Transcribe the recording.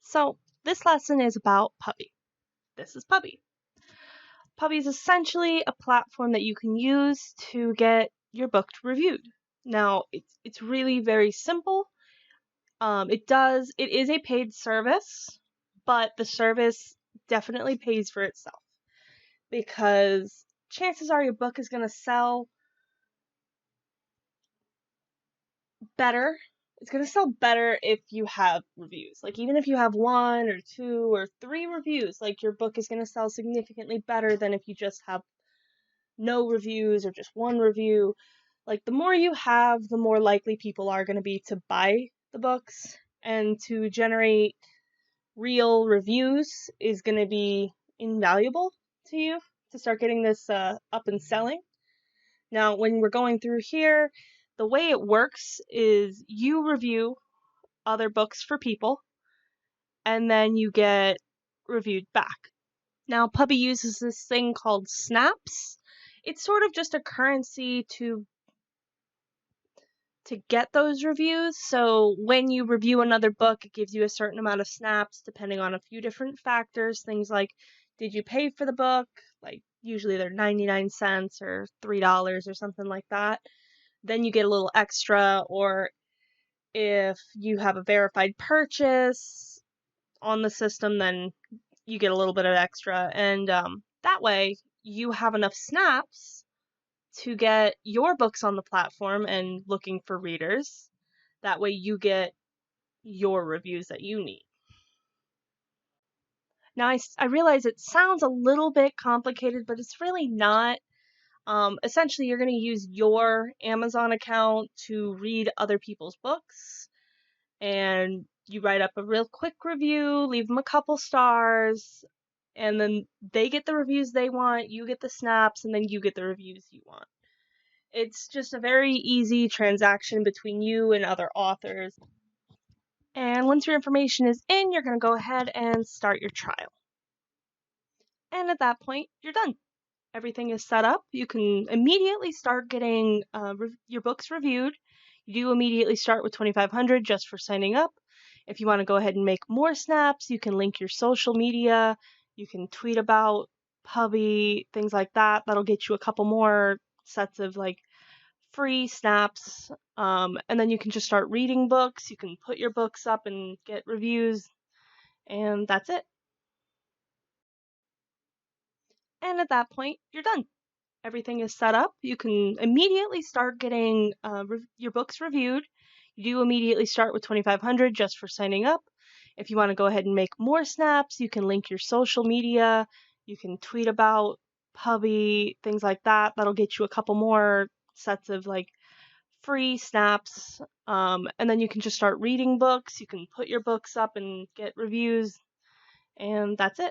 So this lesson is about Pubby. This is Pubby. Pubby is essentially a platform that you can use to get your book reviewed. Now it's really very simple. It is a paid service, but the service definitely pays for itself because chances are your book is going to sell better. It's going to sell better if you have reviews. Like, even if you have 1 or 2 or 3 reviews, like, your book is going to sell significantly better than if you just have no reviews or just 1 review. Like, the more you have, the more likely people are going to be to buy the books, and to generate real reviews is going to be invaluable to you to start getting this up and selling. Now, when we're going through here, the way it works is you review other books for people, and then you get reviewed back. Now, Pubby uses this thing called snaps. It's sort of just a currency to get those reviews. So when you review another book, it gives you a certain amount of snaps depending on a few different factors. Things like, did you pay for the book? Like, usually they're 99 cents or $3 or something like that. Then you get a little extra. Or if you have a verified purchase on the system, then you get a little bit of extra. And that way you have enough snaps to get your books on the platform and looking for readers. That way you get your reviews that you need. Now, I realize it sounds a little bit complicated, but it's really not. Essentially, you're going to use your Amazon account to read other people's books, and you write up a real quick review, leave them a couple stars, and then they get the reviews they want, you get the snaps, and then you get the reviews you want. It's just a very easy transaction between you and other authors. And once your information is in, you're going to go ahead and start your trial. And at that point, you're done. Everything is set up. You can immediately start getting your books reviewed. You do immediately start with $2,500 just for signing up. If you want to go ahead and make more snaps, you can link your social media. You can tweet about Pubby, things like that. That'll get you a couple more sets of like free snaps. And then you can just start reading books. You can put your books up and get reviews. And that's it. And at that point, you're done. Everything is set up. You can immediately start getting your books reviewed. You do immediately start with $2,500 just for signing up. If you want to go ahead and make more snaps, you can link your social media. You can tweet about Pubby, things like that. That'll get you a couple more sets of like free snaps. And then you can just start reading books. You can put your books up and get reviews. And that's it.